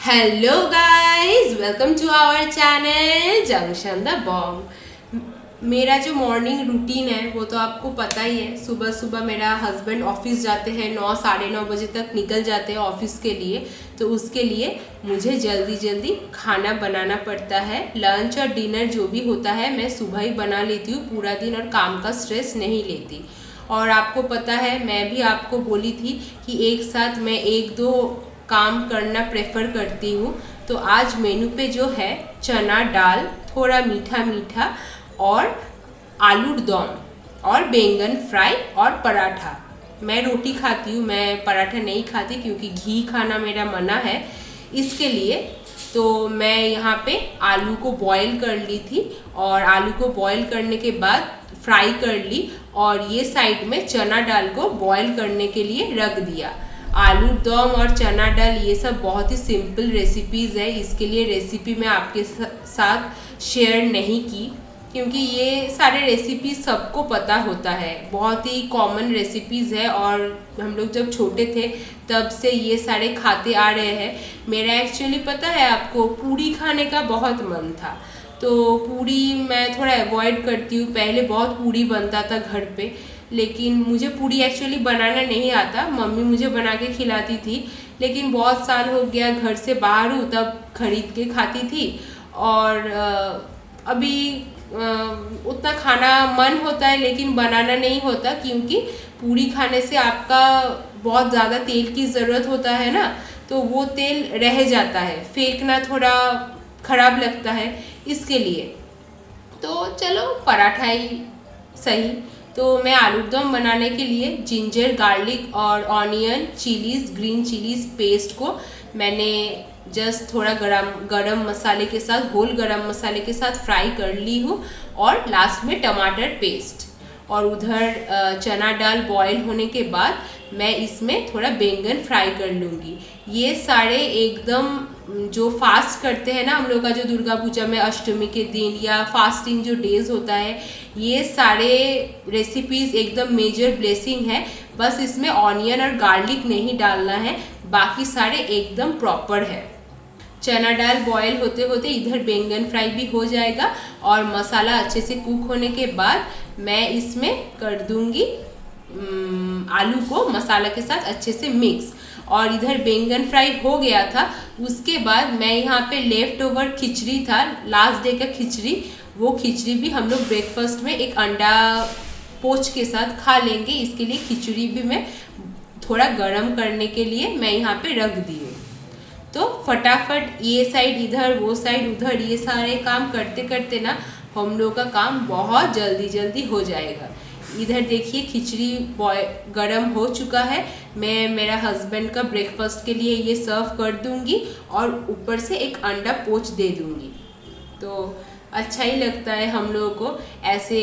Hello guys, welcome to our channel junction the bomb. मेरा जो morning routine है वो तो आपको पता ही है। सुबह सुबह मेरा हस्बैंड ऑफिस जाते हैं, 9 साढ़े 9 बजे तक निकल जाते हैं ऑफिस के लिए। तो उसके लिए मुझे जल्दी जल्दी खाना बनाना पड़ता है। लंच और डिनर जो भी होता है मैं सुबह ही बना लेती हूँ, पूरा दिन और काम का स्ट्रेस नहीं लेती। और आपको पता है, मैं भी आपको बोली थी कि एक साथ मैं एक दो काम करना प्रेफर करती हूँ। तो आज मेनू पे जो है चना दाल, थोड़ा मीठा मीठा, और आलू दम और बैंगन फ्राई और पराठा। मैं रोटी खाती हूँ, मैं पराठा नहीं खाती क्योंकि घी खाना मेरा मना है। इसके लिए तो मैं यहाँ पे आलू को बॉईल कर ली थी और आलू को बॉईल करने के बाद फ्राई कर ली और ये साइड में चना दाल को बॉईल करने के लिए रख दिया। आलू दम और चना दाल ये सब बहुत ही सिंपल रेसिपीज़ है, इसके लिए रेसिपी मैं आपके साथ शेयर नहीं की क्योंकि ये सारे रेसिपीज सबको पता होता है, बहुत ही कॉमन रेसिपीज़ है और हम लोग जब छोटे थे तब से ये सारे खाते आ रहे हैं। मेरा एक्चुअली पता है आपको, पूरी खाने का बहुत मन था, तो पूरी मैं थोड़ा अवॉइड करती हूँ। पहले बहुत पूरी बनता था घर पे, लेकिन मुझे पूरी एक्चुअली बनाना नहीं आता, मम्मी मुझे बना के खिलाती थी। लेकिन बहुत साल हो गया घर से बाहर हूँ, तब खरीद के खाती थी। और अभी उतना खाना मन होता है लेकिन बनाना नहीं होता क्योंकि पूरी खाने से आपका बहुत ज़्यादा तेल की ज़रूरत होता है ना, तो वो तेल रह जाता है, फेंकना थोड़ा ख़राब लगता है, इसके लिए। तो चलो पराठा ही सही। तो मैं आलू दम बनाने के लिए जिंजर गार्लिक और onion chillies, green chillies paste को मैंने जस्ट थोड़ा गरम मसाले के साथ, होल गरम मसाले के साथ फ्राई कर ली हूँ। और लास्ट में टमाटर पेस्ट, और उधर चना दाल बॉईल होने के बाद मैं इसमें थोड़ा बैंगन फ्राई कर लूँगी। ये सारे एकदम जो फास्ट करते हैं ना हम लोग का, जो दुर्गा पूजा में अष्टमी के दिन या फास्टिंग जो डेज होता है, ये सारे रेसिपीज़ एकदम मेजर ब्लेसिंग है। बस इसमें ऑनियन और गार्लिक नहीं डालना है, बाकी सारे एकदम प्रॉपर है। चना दाल बॉयल होते होते इधर बैंगन फ्राई भी हो जाएगा और मसाला अच्छे से कुक होने के बाद मैं इसमें कर दूंगी आलू को मसाला के साथ अच्छे से मिक्स। और इधर बैंगन फ्राई हो गया था, उसके बाद मैं यहाँ पे लेफ्ट ओवर खिचड़ी था, लास्ट डे का खिचड़ी, वो खिचड़ी भी हम लोग ब्रेकफास्ट में एक अंडा पोच के साथ खा लेंगे। इसके लिए खिचड़ी भी मैं थोड़ा गर्म करने के लिए मैं यहाँ पे रख दी हूँ। तो फटाफट ये साइड इधर, वो साइड उधर, ये सारे काम करते करते ना हम लोग का काम बहुत जल्दी जल्दी हो जाएगा। इधर देखिए खिचड़ी गरम हो चुका है, मैं मेरा हस्बैंड का ब्रेकफास्ट के लिए ये सर्व कर दूंगी और ऊपर से एक अंडा पोच दे दूंगी। तो अच्छा ही लगता है हम लोगों को ऐसे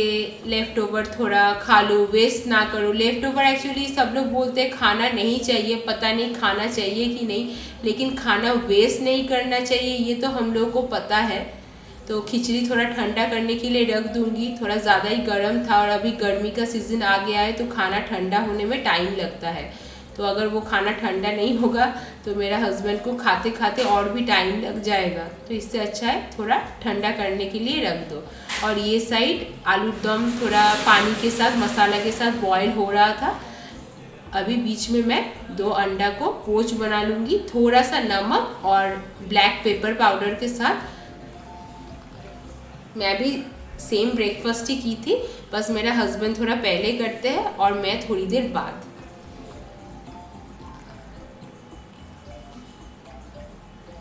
लेफ़्ट ओवर थोड़ा खा लो, वेस्ट ना करो। लेफ़्ट ओवर एक्चुअली सब लोग बोलते हैं खाना नहीं चाहिए, पता नहीं खाना चाहिए कि नहीं, लेकिन खाना वेस्ट नहीं करना चाहिए, ये तो हम लोगों को पता है। तो खिचड़ी थोड़ा ठंडा करने के लिए रख दूंगी, थोड़ा ज़्यादा ही गर्म था और अभी गर्मी का सीज़न आ गया है तो खाना ठंडा होने में टाइम लगता है। तो अगर वो खाना ठंडा नहीं होगा तो मेरा हस्बैंड को खाते खाते और भी टाइम लग जाएगा, तो इससे अच्छा है थोड़ा ठंडा करने के लिए रख दो। और ये साइड आलू दम थोड़ा पानी के साथ, मसाला के साथ बॉईल हो रहा था। अभी बीच में मैं 2 अंडा को पोच बना लूँगी, थोड़ा सा नमक और ब्लैक पेपर पाउडर के साथ। मैं भी सेम ब्रेकफास्ट ही की थी, बस मेरा हस्बैंड थोड़ा पहले करते हैं और मैं थोड़ी देर बाद।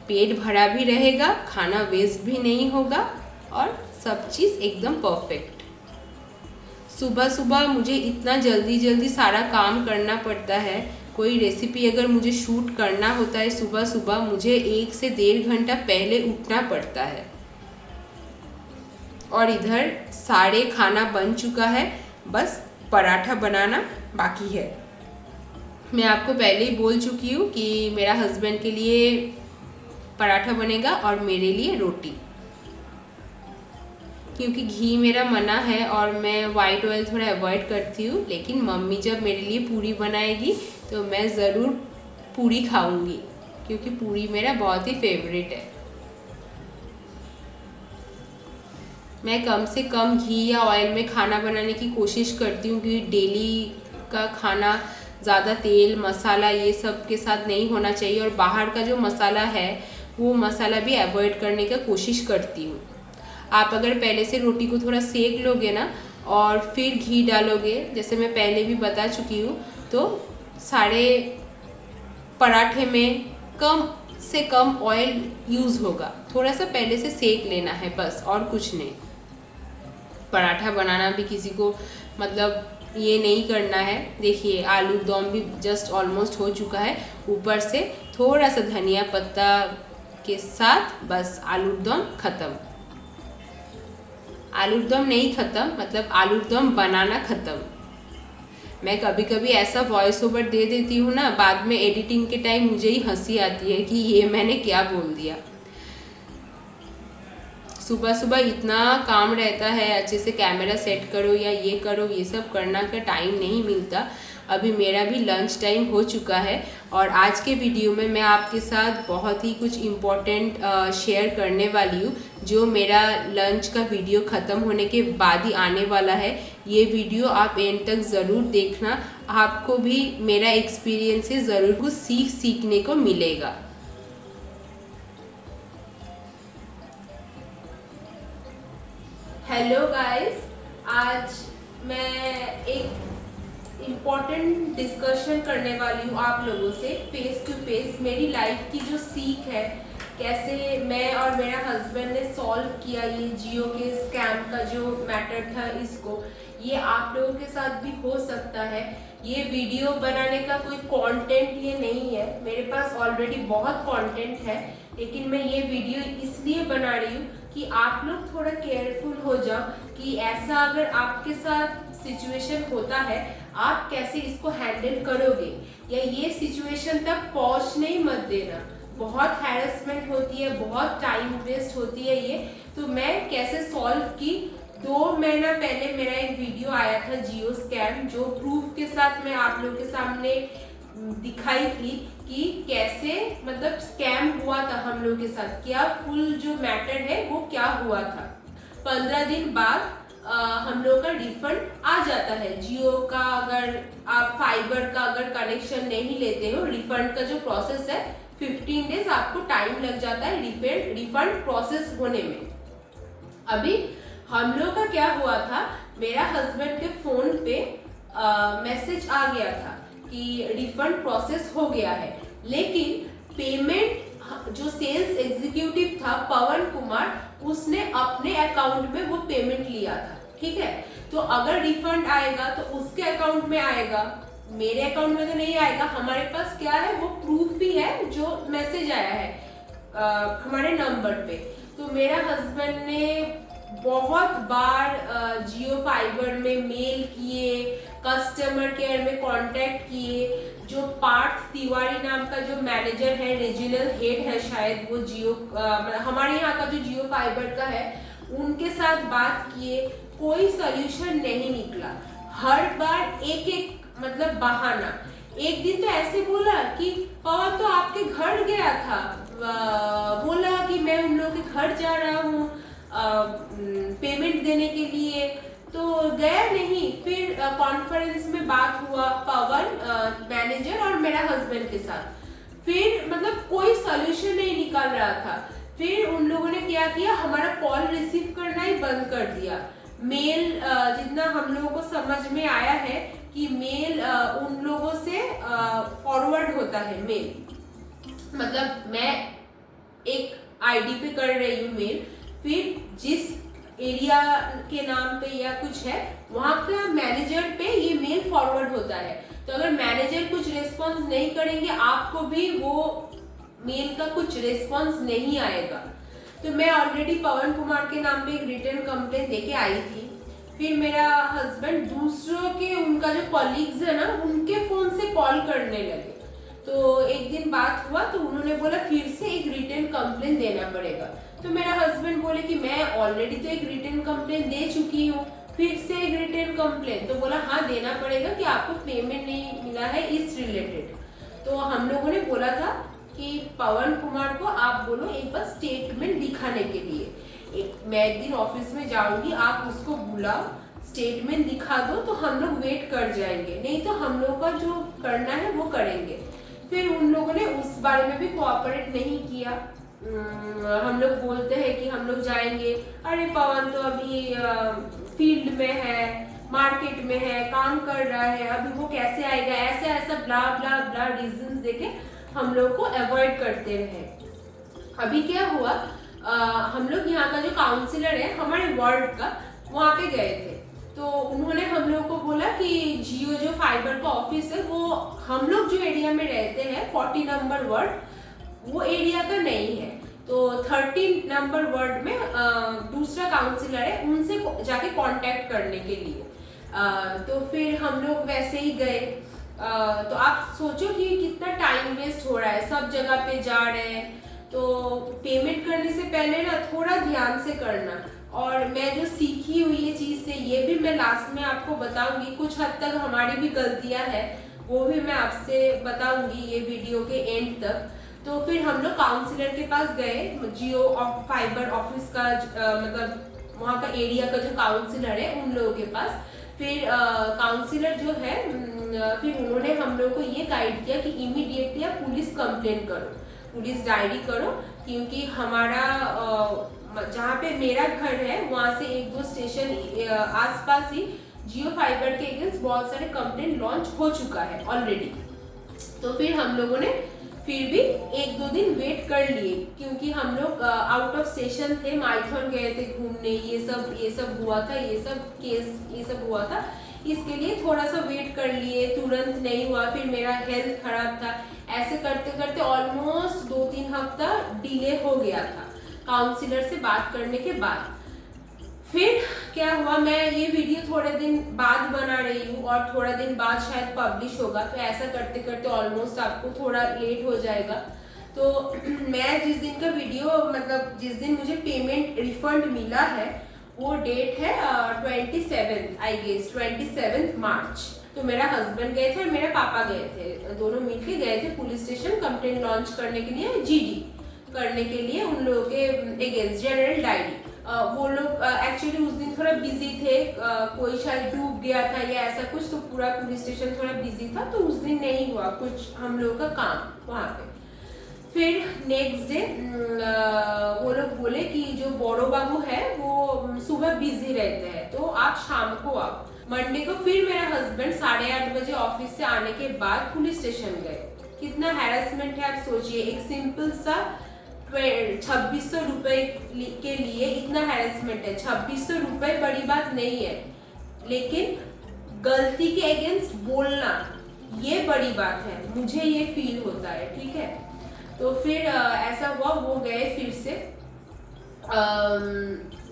पेट भरा भी रहेगा, खाना वेस्ट भी नहीं होगा और सब चीज़ एकदम परफेक्ट। सुबह सुबह मुझे इतना जल्दी जल्दी सारा काम करना पड़ता है। कोई रेसिपी अगर मुझे शूट करना होता है सुबह सुबह, मुझे 1 से 1.5 घंटा पहले उठना पड़ता है। और इधर सारे खाना बन चुका है, बस पराठा बनाना बाकी है। मैं आपको पहले ही बोल चुकी हूँ कि मेरा हस्बैंड के लिए पराठा बनेगा और मेरे लिए रोटी, क्योंकि घी मेरा मना है और मैं वाइट ऑयल थोड़ा अवॉइड करती हूँ। लेकिन मम्मी जब मेरे लिए पूरी बनाएगी तो मैं ज़रूर पूरी खाऊंगी। क्योंकि पूरी मेरा बहुत ही फेवरेट है। मैं कम से कम घी या ऑयल में खाना बनाने की कोशिश करती हूँ, क्योंकि डेली का खाना ज़्यादा तेल मसाला ये सब के साथ नहीं होना चाहिए, और बाहर का जो मसाला है वो मसाला भी अवॉइड करने का कोशिश करती हूँ। आप अगर पहले से रोटी को थोड़ा सेक लोगे ना और फिर घी डालोगे, जैसे मैं पहले भी बता चुकी हूँ, तो सारे पराठे में कम से कम ऑयल यूज़ होगा। थोड़ा सा पहले से सेक लेना है बस, और कुछ नहीं। पराठा बनाना भी किसी को मतलब ये नहीं करना है। देखिए आलू दम भी जस्ट ऑलमोस्ट हो चुका है, ऊपर से थोड़ा सा धनिया पत्ता के साथ बस आलू दम ख़त्म। आलू दम नहीं ख़त्म, मतलब आलू दम बनाना ख़त्म। मैं कभी कभी ऐसा वॉइस ओवर दे देती हूँ ना, बाद में एडिटिंग के टाइम मुझे ही हंसी आती है कि ये मैंने क्या बोल दिया। सुबह सुबह इतना काम रहता है, अच्छे से कैमरा सेट करो या ये करो, ये सब करना का टाइम नहीं मिलता। अभी मेरा भी लंच टाइम हो चुका है, और आज के वीडियो में मैं आपके साथ बहुत ही कुछ इम्पोर्टेंट शेयर करने वाली हूँ, जो मेरा लंच का वीडियो ख़त्म होने के बाद ही आने वाला है। ये वीडियो आप एंड तक ज़रूर देखना, आपको भी मेरा एक्सपीरियंस से ज़रूर कुछ सीखने को मिलेगा। हेलो गाइस, आज मैं एक इम्पॉर्टेंट डिस्कशन करने वाली हूँ आप लोगों से फेस टू फेस। मेरी लाइफ की जो सीख है, कैसे मैं और मेरा हस्बैंड ने सॉल्व किया ये जियो के स्कैम का जो मैटर था, इसको ये आप लोगों के साथ भी हो सकता है। ये वीडियो बनाने का कोई कंटेंट ये नहीं है, मेरे पास ऑलरेडी बहुत कंटेंट है, लेकिन मैं ये वीडियो इसलिए बना रही हूँ कि आप लोग थोड़ा केयरफुल हो जाओ कि ऐसा अगर आपके साथ सिचुएशन होता है, आप कैसे इसको हैंडल करोगे, या ये सिचुएशन तक पहुँचने ही मत देना। बहुत हैरेसमेंट होती है, बहुत टाइम वेस्ट होती है ये। तो मैं कैसे सॉल्व की, 2 महीना पहले मेरा एक वीडियो आया था जियो स्कैम, जो प्रूफ के साथ मैं आप लोगों के सामने दिखाई थी कि कैसे मतलब स्कैम हुआ था हम लोग के साथ, क्या फुल जो मैटर है वो क्या हुआ था। 15 दिन बाद हम लोग का रिफंड आ जाता है जियो का। अगर आप फाइबर का अगर कनेक्शन नहीं लेते हो, रिफंड का जो प्रोसेस है 15 डेज आपको टाइम लग जाता है रिफंड प्रोसेस होने में। अभी हम लोग का क्या हुआ था, मेरा हस्बैंड के फोन पे मैसेज आ गया था कि रिफंड प्रोसेस हो गया है, लेकिन पेमेंट जो सेल्स एग्जीक्यूटिव था पवन कुमार, उसने अपने अकाउंट में वो पेमेंट लिया था। ठीक है, तो अगर रिफंड आएगा तो उसके अकाउंट में आएगा, मेरे अकाउंट में तो नहीं आएगा। हमारे पास क्या है, वो प्रूफ भी है जो मैसेज आया है हमारे नंबर पे। तो मेरा हस्बैंड ने बहुत बार जियो फाइबर में मेल किए, कस्टमर केयर में कांटेक्ट किए। जो पार्थ तिवारी नाम का जो मैनेजर है, रीजनल हेड है शायद वो जियो हमारे यहाँ का जो जियो फाइबर का है, उनके साथ बात किए, कोई सोल्यूशन नहीं निकला। हर बार एक मतलब बहाना। एक दिन तो ऐसे बोला कि पवन तो आपके घर गया था, बोला कि मैं उन लोगों के घर जा रहा हूँ पेमेंट देने के लिए, तो गया नहीं। फिर कॉन्फ्रेंस में बात हुआ पवन मैनेजर और मेरा हस्बैंड के साथ, फिर मतलब कोई सॉल्यूशन नहीं निकाल रहा था। फिर उन लोगों ने क्या किया, हमारा कॉल रिसीव करना ही बंद कर दिया। मेल जितना हम लोगों को समझ में आया है कि मेल उन लोगों से फॉरवर्ड होता है मेल, मतलब मैं एक आईडी पे कर रही हूँ मेल, फिर जिस एरिया के नाम पे या कुछ है वहाँ का मैनेजर पे ये मेल फॉरवर्ड होता है। तो अगर मैनेजर कुछ रिस्पॉन्स नहीं करेंगे, आपको भी वो मेल का कुछ रिस्पॉन्स नहीं आएगा। तो मैं ऑलरेडी पवन कुमार के नाम पे एक रिटर्न कंप्लेंट देके आई थी। फिर मेरा हस्बैंड दूसरों के, उनका जो कॉलीग्स है ना, उनके फोन से कॉल करने लगे। तो एक दिन बात हुआ तो उन्होंने बोला फिर से एक रिटर्न कंप्लेंट देना पड़ेगा। तो मेरा हस्बैंड बोले कि मैं ऑलरेडी तो एक रिटर्न कंप्लेंट दे चुकी हूँ, फिर से एक रिटर्न कंप्लेंट। तो बोला हाँ देना पड़ेगा कि आपको पेमेंट नहीं मिला है इस रिलेटेड। तो हम लोगों ने बोला था कि पवन कुमार को आप बोलो एक बार स्टेटमेंट दिखाने के लिए। मैं एक दिन ऑफिस में जाऊंगी, आप उसको बुलाओ, स्टेटमेंट दिखा दो तो हम लोग वेट कर जाएंगे, नहीं तो हम लोग का जो करना है वो करेंगे। फिर उन लोगों ने उस बारे में भी कोऑपरेट नहीं किया। हम लोग बोलते हैं कि हम लोग जाएंगे, अरे पवन तो अभी फील्ड में है, मार्केट में है, काम कर रहा है, अभी वो कैसे आएगा, ऐसे ऐसा ब्ला ब्ला ब्ला रीजन देके हम लोग को अवॉइड करते रहे। अभी क्या हुआ, हम लोग यहाँ का जो काउंसिलर है हमारे वार्ड का, वहाँ पे गए थे। तो उन्होंने हम लोग को बोला कि जियो जो फाइबर का ऑफिस है वो हम लोग जो एरिया में रहते हैं 40 नंबर वार्ड, वो एरिया का नहीं है। तो 13 नंबर वार्ड में दूसरा काउंसिलर है, उनसे जाके कांटेक्ट करने के लिए। तो फिर हम लोग वैसे ही गए। तो आप सोचो कि कितना टाइम वेस्ट हो रहा है, सब जगह पे जा रहे हैं। तो पेमेंट करने से पहले ना थोड़ा ध्यान से करना। और मैं जो सीखी हुई ये चीज़ से, ये भी मैं लास्ट में आपको बताऊंगी। कुछ हद तक हमारी भी गलतियां हैं, वो भी मैं आपसे बताऊंगी ये वीडियो के एंड तक। तो फिर हम लोग काउंसिलर के पास गए, जियो फाइबर ऑफिस का मतलब वहाँ का एरिया का जो काउंसिलर है उन लोगों के पास। फिर काउंसिलर जो है फिर उन्होंने हम लोग को ये गाइड किया कि इमीडिएटली आप पुलिस कंप्लेन करो, पुलिस डायरी करो, क्योंकि हमारा जहाँ पे मेरा घर है वहाँ से 1-2 स्टेशन आसपास ही जियो फाइबर के अगेंस्ट बहुत सारे कंप्लेन लॉन्च हो चुका है ऑलरेडी। तो फिर हम लोगों ने फिर भी 1-2 दिन वेट कर लिए, क्योंकि हम लोग आउट ऑफ स्टेशन थे, माइथन गए थे घूमने, ये सब हुआ था, ये सब केस ये सब हुआ था, इसके लिए थोड़ा सा वेट कर लिए, तुरंत नहीं हुआ। फिर मेरा हेल्थ खराब था, ऐसे करते करते ऑलमोस्ट 2-3 हफ्ता डिले हो गया था काउंसिलर से बात करने के बाद। फिर क्या हुआ, मैं ये वीडियो थोड़े दिन बाद बना रही हूँ और थोड़ा दिन बाद शायद पब्लिश होगा, तो ऐसा करते करते ऑलमोस्ट आपको थोड़ा लेट हो जाएगा। तो मैं जिस दिन का वीडियो मतलब जिस दिन मुझे पेमेंट रिफंड मिला है वो डेट है 27 आई गेस 27 मार्च। तो मेरा हस्बैंड गए थे और मेरे पापा गए थे, दोनों मिलके गए थे पुलिस स्टेशन कंप्लेंट लॉन्च करने के लिए, जीडी करने के लिए उन लोगों के अगेंस्ट जनरल डायरी। वो लोग एक्चुअली उस दिन थोड़ा बिजी थे, कोई शायद डूब गया था या ऐसा कुछ, तो पूरा पुलिस स्टेशन थोड़ा बिजी था, तो उस दिन नहीं हुआ कुछ हम लोगों का काम वहाँ पे। फिर नेक्स्ट डे वो लोग बोले कि जो बड़ो बाबू है वो सुबह बिजी रहते हैं, तो आप शाम को आओ। मंडे को फिर मेरा हस्बैंड 8:30 बजे ऑफिस से आने के बाद पुलिस स्टेशन गए। कितना हैरेसमेंट है आप सोचिए, एक सिंपल सा 2600 रुपए के लिए इतना हैरेसमेंट है। 2600 रुपए बड़ी बात नहीं है, लेकिन गलती के अगेंस्ट बोलना ये बड़ी बात है, मुझे ये फील होता है, ठीक है। तो फिर ऐसा हुआ, वो गए फिर से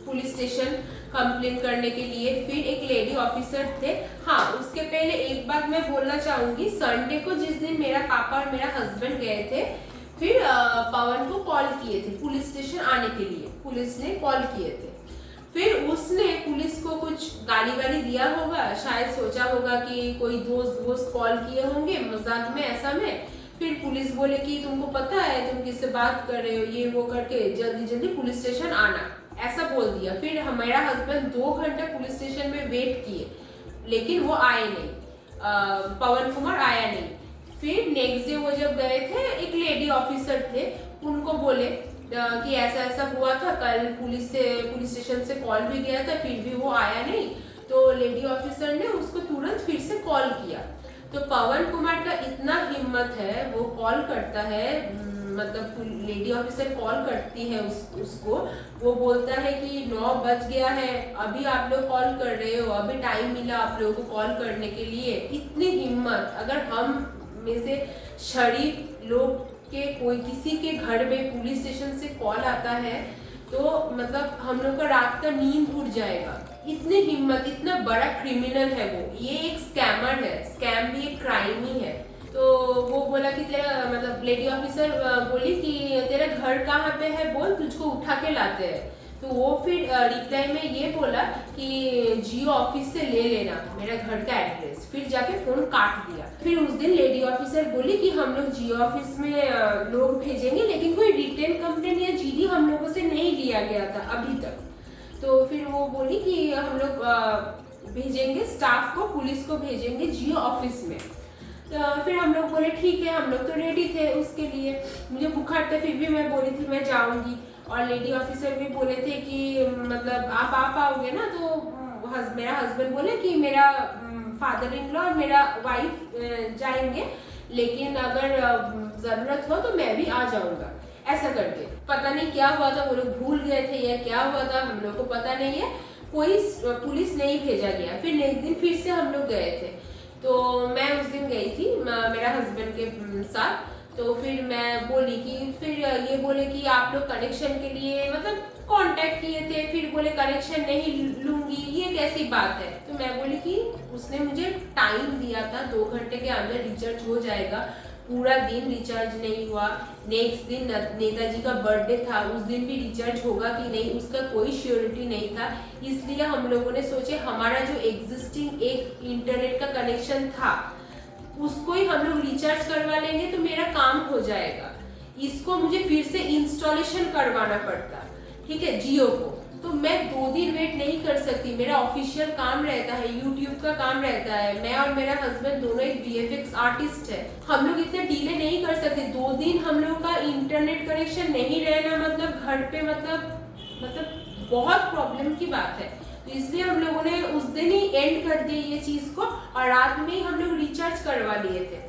पुलिस स्टेशन कंप्लेन करने के लिए। फिर एक लेडी ऑफिसर थे। हाँ, उसके पहले एक बात मैं बोलना चाहूंगी, संडे को जिस दिन मेरा पापा और मेरा हस्बैंड गए थे, फिर पवन को कॉल किए थे पुलिस स्टेशन आने के लिए, पुलिस ने कॉल किए थे। फिर उसने पुलिस को कुछ गाली वाली दिया होगा, शायद सोचा होगा कि कोई दोस्त कॉल किए होंगे मजाक में ऐसा में। फिर पुलिस बोले कि तुमको पता है तुम किससे बात कर रहे हो, ये वो करके जल्दी जल्दी पुलिस स्टेशन आना, ऐसा बोल दिया। फिर हमारा हस्बैंड 2 घंटे पुलिस स्टेशन में वेट किए, लेकिन वो आए नहीं, पवन कुमार आया नहीं। फिर नेक्स्ट डे वो जब गए थे, एक लेडी ऑफिसर थे, उनको बोले कि ऐसा ऐसा हुआ था, कल पुलिस स्टेशन से कॉल भी गया था, फिर भी वो आया नहीं। तो लेडी ऑफिसर ने उसको तुरंत फिर से कॉल किया। तो पवन कुमार का इतना हिम्मत है, वो कॉल करता है, मतलब लेडी ऑफिसर कॉल करती है उसको, वो बोलता है कि 9 बज गया है, अभी आप लोग कॉल कर रहे हो, अभी टाइम मिला आप लोगों को कॉल करने के लिए। इतनी हिम्मत, अगर हम में से शरीफ लोग के कोई किसी के घर में पुलिस स्टेशन से कॉल आता है तो मतलब हम लोग का रात का नींद उड़ जाएगा। इतनी हिम्मत, इतना बड़ा क्रिमिनल है वो, ये एक स्कैमर है, स्कैम भी एक क्राइम ही है। तो वो बोला कि तेरा मतलब लेडी ऑफिसर बोली कि तेरा घर कहाँ पे है बोल, तुझको उठा के लाते हैं। तो वो फिर रिप्लाई में ये बोला कि जियो ऑफिस से ले लेना मेरा घर का एड्रेस, फिर जाके फ़ोन काट दिया। फिर उस दिन लेडी ऑफिसर बोली कि हम लोग जियो ऑफिस में लोग भेजेंगे, लेकिन कोई रिटेन कंप्लेंट या जीडी हम लोगों से नहीं लिया गया था अभी तक। तो फिर वो बोली कि हम लोग भेजेंगे स्टाफ को, पुलिस को भेजेंगे जियो ऑफिस में। तो फिर हम लोग बोले ठीक है, हम लोग तो रेडी थे उसके लिए। मुझे बुखार था फिर भी मैं बोली थी मैं जाऊंगी, और लेडी ऑफिसर भी बोले थे कि मतलब आप आ पाओगे ना। तो मेरा हस्बैंड बोले कि मेरा फादर इन लॉ और मेरा वाइफ जाएंगे, लेकिन अगर ज़रूरत हो तो मैं भी आ जाऊंगा, ऐसा करके। पता नहीं क्या हुआ था, वो लोग भूल गए थे या क्या हुआ था, हम लोग को पता नहीं है। कोई पुलिस नहीं भेजा गया। फिर नेक्स्ट दिन फिर से हम लोग गए थे। तो मैं उस दिन गई थी मेरा हस्बैंड के साथ। तो फिर मैं बोली कि फिर ये बोले कि आप लोग कनेक्शन के लिए मतलब कांटेक्ट किए थे, फिर बोले कनेक्शन नहीं लूंगी, ये कैसी बात है। तो मैं बोली कि उसने मुझे टाइम दिया था 2 घंटे के अंदर रिचार्ज हो जाएगा, पूरा दिन रिचार्ज नहीं हुआ। नेक्स्ट दिन नेताजी का बर्थडे था, उस दिन भी रिचार्ज होगा कि नहीं उसका कोई श्योरिटी नहीं था। इसलिए हम लोगों ने सोचे हमारा जो एग्जिस्टिंग एक इंटरनेट का कनेक्शन था उसको ही हम लोग रिचार्ज करवा लेंगे तो मेरा काम हो जाएगा। इसको मुझे फिर से इंस्टॉलेशन करवाना पड़ता, ठीक है, जियो को। तो मैं 2 दिन वेट नहीं कर सकती, मेरा ऑफिशियल काम रहता है, यूट्यूब का काम रहता है। मैं और मेरा हस्बैंड दोनों एक वीएफएक्स आर्टिस्ट है, हम लोग इतना डिले नहीं कर सकते। 2 दिन हम लोग का इंटरनेट कनेक्शन नहीं रहना मतलब घर पे मतलब बहुत प्रॉब्लम की बात है। तो इसलिए हम लोगों ने उस दिन ही एंड कर दिया ये चीज को, और रात में ही हम लोग रिचार्ज करवा लिए थे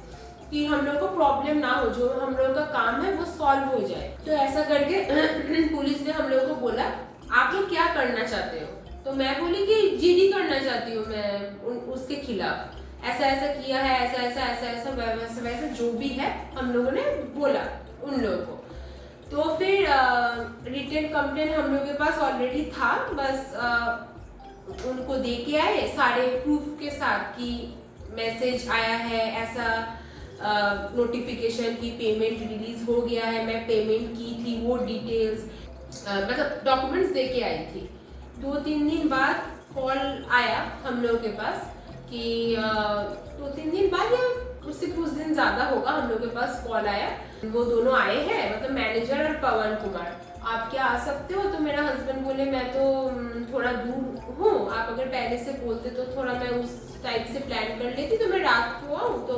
कि हम लोग को प्रॉब्लम ना हो, जो हम लोग का काम है वो सॉल्व हो जाए। तो ऐसा करके पुलिस ने हम लोग को बोला आप लोग क्या करना चाहते हो। तो मैं बोली कि जीडी करना चाहती हूँ मैं उसके खिलाफ, ऐसा ऐसा किया है, ऐसा ऐसा ऐसा ऐसा वैसा वैसा जो भी है हम लोगों ने बोला उन लोगों को। तो फिर रिटेन कंप्लेंट हम लोग के पास ऑलरेडी था, बस उनको दे के आए सारे प्रूफ के साथ कि मैसेज आया है, ऐसा नोटिफिकेशन की पेमेंट रिलीज हो गया है, मैं पेमेंट की थी, वो डिटेल्स मतलब डॉक्यूमेंट्स दे के आई थी। 2-3 दिन बाद कॉल आया हम लोग के पास कि 2-3 दिन बाद या उससे कुछ दिन ज़्यादा होगा, हम लोग के पास कॉल आया। वो दोनों आए हैं, मतलब मैनेजर और पवन कुमार, आप क्या आ सकते हो। तो मेरा हस्बैंड बोले मैं तो थोड़ा दूर हूँ, आप अगर पहले से बोलते तो थोड़ा मैं उस टाइप से प्लान कर लेती, तो मैं रात को आऊँ। तो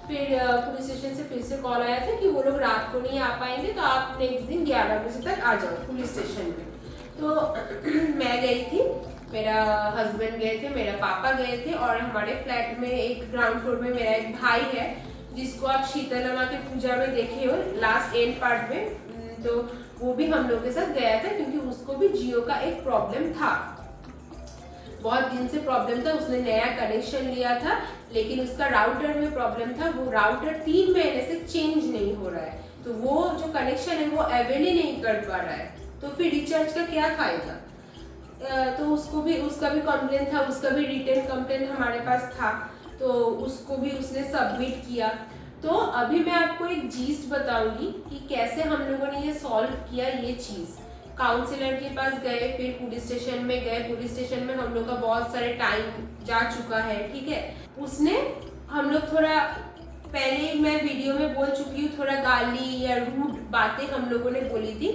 फिर पुलिस स्टेशन से फिर से कॉल आया था कि वो लोग रात को नहीं आ पाएंगे, तो आप नेक्स्ट दिन 11 बजे तक आ जाओ पुलिस स्टेशन में। तो मैं गई थी, मेरा हस्बैंड गए थे, मेरा पापा गए थे, और हमारे फ्लैट में एक ग्राउंड फ्लोर में मेरा एक भाई है जिसको आप शीतला की पूजा में देखे हो लास्ट एंड पार्ट में। तो वो भी हम लोग के साथ गया था क्योंकि उसको भी जियो का एक प्रॉब्लम था, बहुत दिन से प्रॉब्लम था। उसने नया कनेक्शन लिया था लेकिन उसका राउटर में प्रॉब्लम था, वो राउटर 3 महीने से चेंज नहीं हो रहा है, तो वो जो कनेक्शन है वो अवेल ही नहीं कर पा रहा है। तो फिर रिचार्ज का क्या फायदा। तो उसका भी कंप्लेंट था, उसका भी रिटर्न कंप्लेंट हमारे पास था, तो उसको भी उसने सबमिट किया। तो अभी मैं आपको एक जीस्ट बताऊंगी कि कैसे हम लोगों ने ये सॉल्व किया ये चीज़। काउंसलर के पास गए, फिर पुलिस स्टेशन में गए, पुलिस स्टेशन में हम लोग का बहुत सारे टाइम जा चुका है, ठीक है। उसने हम लोग थोड़ा पहले मैं वीडियो में बोल चुकी हूँ, थोड़ा गाली या रूड बातें हम लोगों ने बोली थी,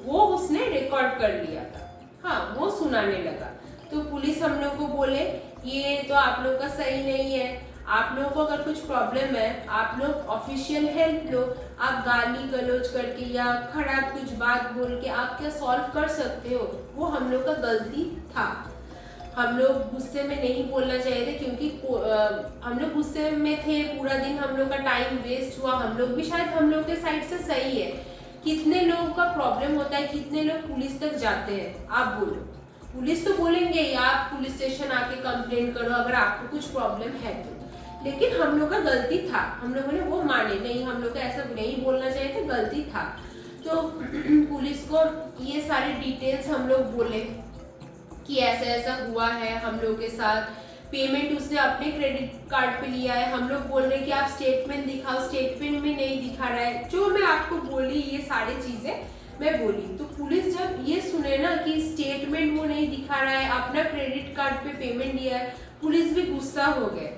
वो उसने रिकॉर्ड कर लिया था, हाँ वो सुनाने लगा। तो पुलिस हम लोग को बोले ये तो आप लोग का सही नहीं है, आप लोगों को अगर कुछ प्रॉब्लम है आप लोग ऑफिशियल हेल्प लो, आप गाली गलौज करके या खराब कुछ बात बोल के आप क्या सॉल्व कर सकते हो। वो हम लोग का गलती था, हम लोग गुस्से में नहीं बोलना चाहिए थे क्योंकि हम लोग गुस्से में थे, पूरा दिन हम लोग का टाइम वेस्ट हुआ। हम लोग भी शायद हम लोग के साइड से सही है, कितने लोगों का प्रॉब्लम होता है, कितने लोग पुलिस तक जाते हैं, आप बोलो। पुलिस तो बोलेंगे आप पुलिस स्टेशन आके कंप्लेन करो अगर आपको कुछ प्रॉब्लम है तो, लेकिन हम लोग का गलती था, हम लोगों ने वो माने नहीं, हम लोग को ऐसा नहीं बोलना चाहिए था, गलती था। तो पुलिस को ये सारी डिटेल्स हम लोग बोले कि ऐसा ऐसा हुआ है हम लोग के साथ, पेमेंट उसने अपने क्रेडिट कार्ड पे लिया है, हम लोग बोल रहे हैं कि आप स्टेटमेंट दिखाओ, स्टेटमेंट में नहीं दिखा रहा है। जो मैं आपको बोली ये सारी चीज़ें मैं बोली। तो पुलिस जब ये सुने ना कि स्टेटमेंट वो नहीं दिखा रहा है, अपना क्रेडिट कार्ड पे पेमेंट दिया है, पुलिस भी गुस्सा हो गए।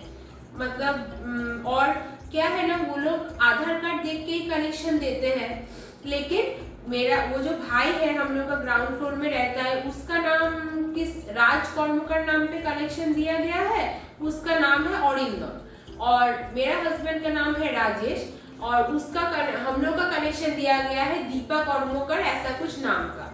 मतलब और क्या है ना, वो लोग आधार कार्ड देख के ही कनेक्शन देते हैं, लेकिन मेरा वो जो भाई है हम लोग का ग्राउंड फ्लोर में रहता है, उसका नाम किस राज कौरमुकर नाम पे कनेक्शन दिया गया है, उसका नाम है औरिंदम, और मेरा हस्बैंड का नाम है राजेश, और उसका हम लोग का कनेक्शन दिया गया है दीपा कौरमुकर ऐसा कुछ नाम का।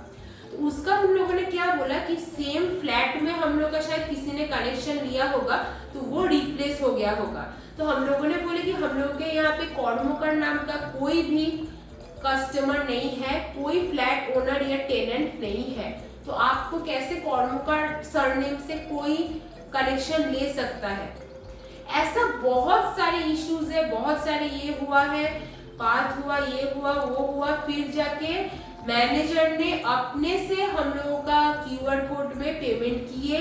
तो उसका हम लोगों ने क्या बोला कि सेम फ्लैट में हम लोग का शायद किसी ने कनेक्शन लिया होगा, तो वो रिप्लेस हो गया होगा। तो हम लोगों ने बोले कि हम लोग के यहाँ पे कौरमुकर नाम का कोई भी कस्टमर नहीं है, कोई फ्लैट ओनर या टेनेंट नहीं है, तो आपको कैसे कौरमुकर सरनेम से कोई कनेक्शन ले सकता है। ऐसा बहुत सारे इश्यूज है, बहुत सारे ये हुआ है, बात हुआ, ये हुआ, वो हुआ, फिर जाके मैनेजर ने अपने से हम लोगों का क्यूआर कोड में पेमेंट किए,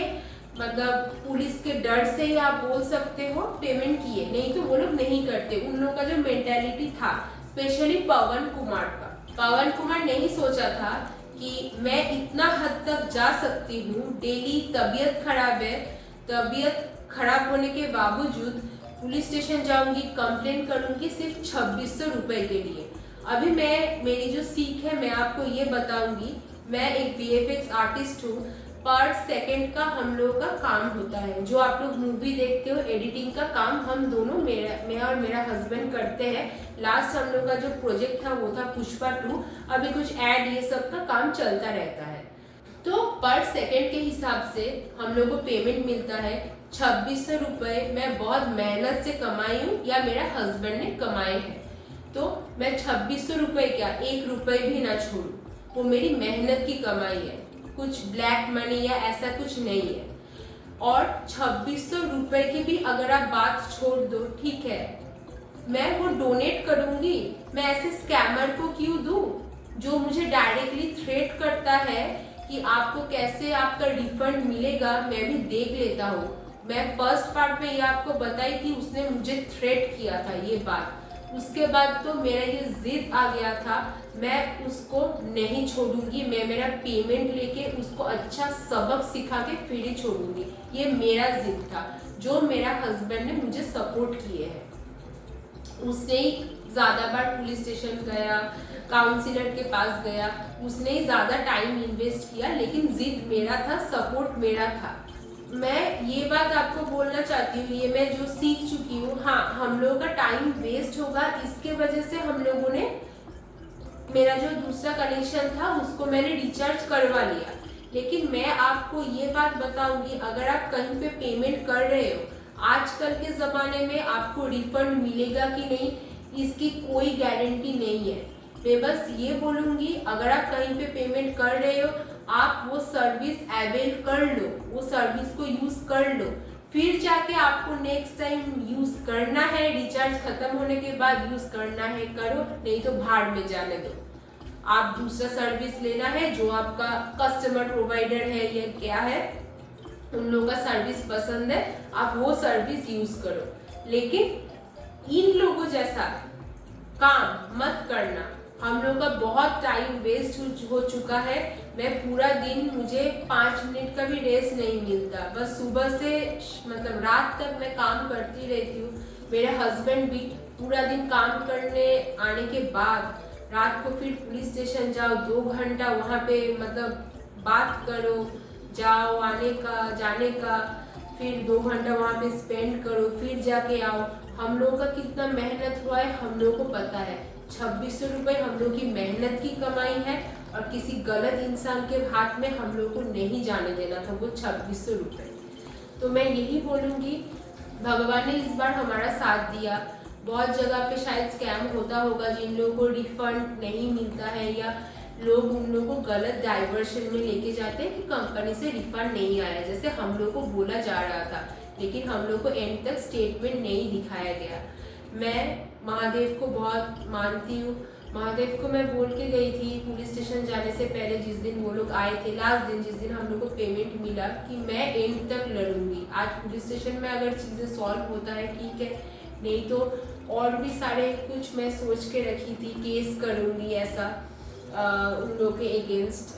मतलब पुलिस के डर से ही आप बोल सकते हो पेमेंट किए, नहीं तो वो लोग नहीं करते। उन लोगों का जो मेंटालिटी था, स्पेशली पवन कुमार का, पवन कुमार नहीं सोचा था कि मैं इतना हद तक जा सकती हूँ। डेली तबीयत खराब है, तबीयत खराब होने के बावजूद पुलिस स्टेशन जाऊंगी, कंप्लेन करूंगी सिर्फ 2600 रुपए के लिए। अभी मेरी जो सीख है मैं आपको ये बताऊंगी, मैं एक वीएफएक्स आर्टिस्ट हूँ, पर सेकंड का हम लोगों का काम होता है। जो आप लोग मूवी देखते हो, एडिटिंग का काम हम दोनों, मैं और मेरा हस्बैंड करते हैं। लास्ट हम लोग का जो प्रोजेक्ट था वो था पुष्पा 2, अभी कुछ ऐड ये सब का काम चलता रहता है। तो पर सेकंड के हिसाब से हम लोग को पेमेंट मिलता है 2600 रुपए। मैं बहुत मेहनत से कमाई हूँ या मेरा हस्बैंड ने कमाए हैं, तो मैं 2600 रुपए क्या 1 रुपए भी ना छोड़ू, वो मेरी मेहनत की कमाई है, कुछ ब्लैक मनी या ऐसा कुछ नहीं है। और 2600 रुपए की भी अगर आप बात छोड़ दो, ठीक है, मैं वो डोनेट करूंगी, मैं ऐसे स्कैमर को क्यों दूं जो मुझे डायरेक्टली थ्रेट करता है कि आपको कैसे आपका रिफंड मिलेगा। मैं भी देख लेता हूँ, मैं फर्स्ट पार्ट में ये आपको बताई कि उसने मुझे थ्रेट किया था ये बात, उसके बाद तो मेरा ये जिद आ गया था, मैं उसको नहीं छोड़ूंगी, मैं मेरा पेमेंट लेके उसको अच्छा सबक सिखा के फिर ही छोड़ूंगी। ये मेरा जिद था, जो मेरा हस्बैंड ने मुझे सपोर्ट किए है। उसने ही ज्यादा बार पुलिस स्टेशन गया, काउंसिलर के पास गया, उसने ही ज्यादा टाइम इन्वेस्ट किया, लेकिन जिद मेरा था, सपोर्ट मेरा था। मैं ये बात आपको बोलना चाहती हूँ, ये मैं जो सीख चुकी हूँ, हाँ हम लोगों का टाइम वेस्ट होगा, इसके वजह से हम लोगों ने, मेरा जो दूसरा कनेक्शन था उसको मैंने रिचार्ज करवा लिया। लेकिन मैं आपको ये बात बताऊंगी, अगर आप कहीं पे पेमेंट कर रहे हो, आजकल के ज़माने में आपको रिफंड मिलेगा कि नहीं इसकी कोई गारंटी नहीं है। मैं बस ये बोलूँगी, अगर आप कहीं पे पेमेंट कर रहे हो, आप वो सर्विस अवेल कर लो, वो सर्विस को यूज़ कर लो, फिर जाके आपको नेक्स्ट टाइम यूज़ करना है, रिचार्ज खत्म होने के बाद यूज़ करना है करो, नहीं तो भाड़ में जाने दो। आप दूसरा सर्विस लेना है जो आपका कस्टमर प्रोवाइडर है या क्या है, उन लोगों का सर्विस पसंद है, आप वो सर्विस यूज करो, लेकिन इन लोगों जैसा काम मत करना। हम लोग का बहुत टाइम वेस्ट हो चुका है। मैं पूरा दिन, मुझे 5 मिनट का भी रेस्ट नहीं मिलता, बस सुबह से मतलब रात तक मैं काम करती रहती हूँ। मेरे हस्बैंड भी पूरा दिन काम करने आने के बाद रात को फिर पुलिस स्टेशन जाओ, 2 घंटा वहाँ पे मतलब बात करो, जाओ आने का जाने का, फिर 2 घंटा वहाँ पे स्पेंड करो, फिर जाके आओ। हम लोगों का कितना मेहनत हुआ है हम लोगों को पता है। 2600 रुपये हम लोग की मेहनत की कमाई है, और किसी गलत इंसान के हाथ में हम लोग को नहीं जाने देना था वो 2600 रुपये। तो मैं यही बोलूँगी, भगवान ने इस बार हमारा साथ दिया। बहुत जगह पे शायद स्कैम होता होगा, जिन लोगों को रिफंड नहीं मिलता है या लोग उन लोगों को गलत डाइवर्शन में लेके जाते हैं कि कंपनी से रिफंड नहीं आया, जैसे हम लोग को बोला जा रहा था, लेकिन हम लोग को एंड तक स्टेटमेंट नहीं दिखाया गया। मैं महादेव को बहुत मानती हूँ। महादेव को मैं बोल के गई थी पुलिस स्टेशन जाने से पहले, जिस दिन वो लोग आए थे, लास्ट दिन जिस दिन हम लोग को पेमेंट मिला, कि मैं एंड तक लड़ूंगी। आज पुलिस स्टेशन में अगर चीज़ें सॉल्व होता है ठीक है, नहीं तो और भी सारे कुछ मैं सोच के रखी थी, केस करूँगी ऐसा। उन लोगों के अगेंस्ट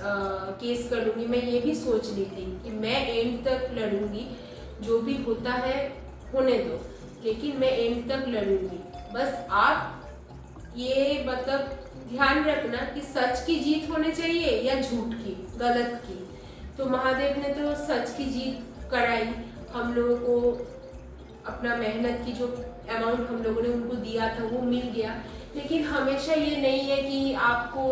केस कर लूँगी। मैं ये भी सोच ली थी कि मैं एंड तक लड़ूंगी, जो भी होता है होने दो, लेकिन मैं एंड तक लड़ूंगी। बस आप ये मतलब ध्यान रखना कि सच की जीत होनी चाहिए या झूठ की, गलत की। तो महादेव ने तो सच की जीत कराई, हम लोगों को अपना मेहनत की जो अमाउंट हम लोगों ने उनको दिया था वो मिल गया। लेकिन हमेशा ये नहीं है कि आपको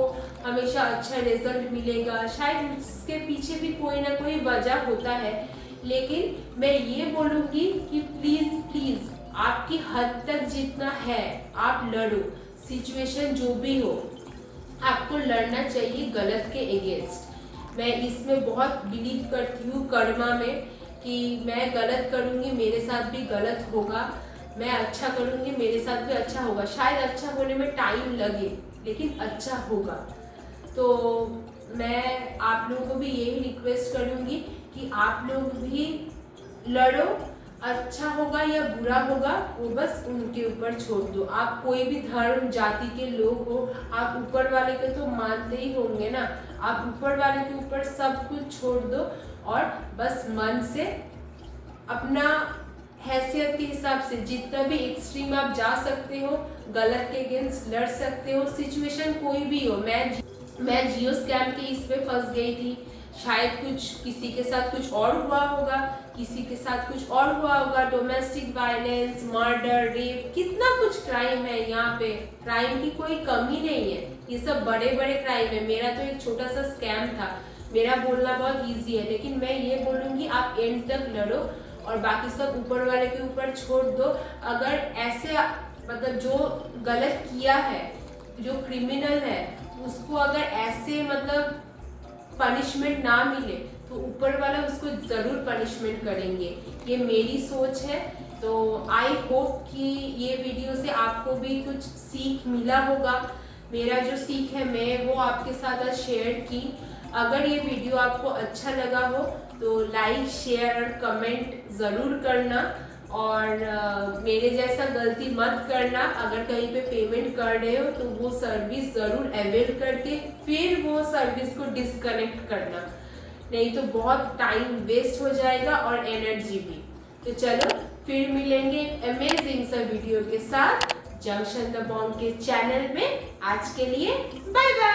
हमेशा अच्छा रिजल्ट मिलेगा, शायद इसके पीछे भी कोई ना कोई वजह होता है। लेकिन मैं ये बोलूँगी कि प्लीज़ प्लीज़ आपकी हद तक जितना है आप लड़ो, सिचुएशन जो भी हो आपको लड़ना चाहिए गलत के अगेंस्ट। मैं इसमें बहुत बिलीव करती हूँ कर्मा में, कि मैं गलत करूँगी मेरे साथ भी गलत होगा, मैं अच्छा करूँगी मेरे साथ भी अच्छा होगा। शायद अच्छा होने में टाइम लगे लेकिन अच्छा होगा। तो मैं आप लोगों को भी यही रिक्वेस्ट करूँगी कि आप लोग भी लड़ो, अच्छा होगा या बुरा होगा वो बस उनके ऊपर छोड़ दो। आप कोई भी धर्म जाति के लोग हो, आप ऊपर वाले को तो मानते ही होंगे ना, आप ऊपर वाले के ऊपर सब कुछ छोड़ दो और बस मन से अपना हैसियत के हिसाब से जितना भी एक्सट्रीम आप जा सकते हो, गलत के अगेंस्ट लड़ सकते हो। सिचुएशन कोई भी हो, मैं जियो स्कैम के इस पे फंस गई थी, शायद कुछ किसी के साथ कुछ और हुआ होगा, किसी के साथ कुछ और हुआ होगा, डोमेस्टिक वायलेंस, मर्डर, रेप, कितना कुछ क्राइम है यहाँ पे, क्राइम की कोई कमी नहीं है, ये सब बड़े बड़े क्राइम है। मेरा तो एक छोटा सा स्कैम था, मेरा बोलना बहुत ईजी है, लेकिन मैं ये बोलूँगी आप एंड तक लड़ो और बाकी सब ऊपर वाले के ऊपर छोड़ दो। अगर ऐसे मतलब जो गलत किया है, जो क्रिमिनल है, उसको अगर ऐसे मतलब पनिशमेंट ना मिले तो ऊपर वाला उसको ज़रूर पनिशमेंट करेंगे, ये मेरी सोच है। तो आई होप कि ये वीडियो से आपको भी कुछ सीख मिला होगा। मेरा जो सीख है मैं वो आपके साथ आज शेयर की। अगर ये वीडियो आपको अच्छा लगा हो तो लाइक, शेयर और कमेंट ज़रूर करना और मेरे जैसा गलती मत करना। अगर कहीं पे पेमेंट कर रहे हो तो वो सर्विस ज़रूर अवेल करके फिर वो सर्विस को डिस्कनेक्ट करना, नहीं तो बहुत टाइम वेस्ट हो जाएगा और एनर्जी भी। तो चलो फिर मिलेंगे एक अमेजिंग सा वीडियो के साथ जंक्शन द बॉम्ब के चैनल में। आज के लिए बाय बाय।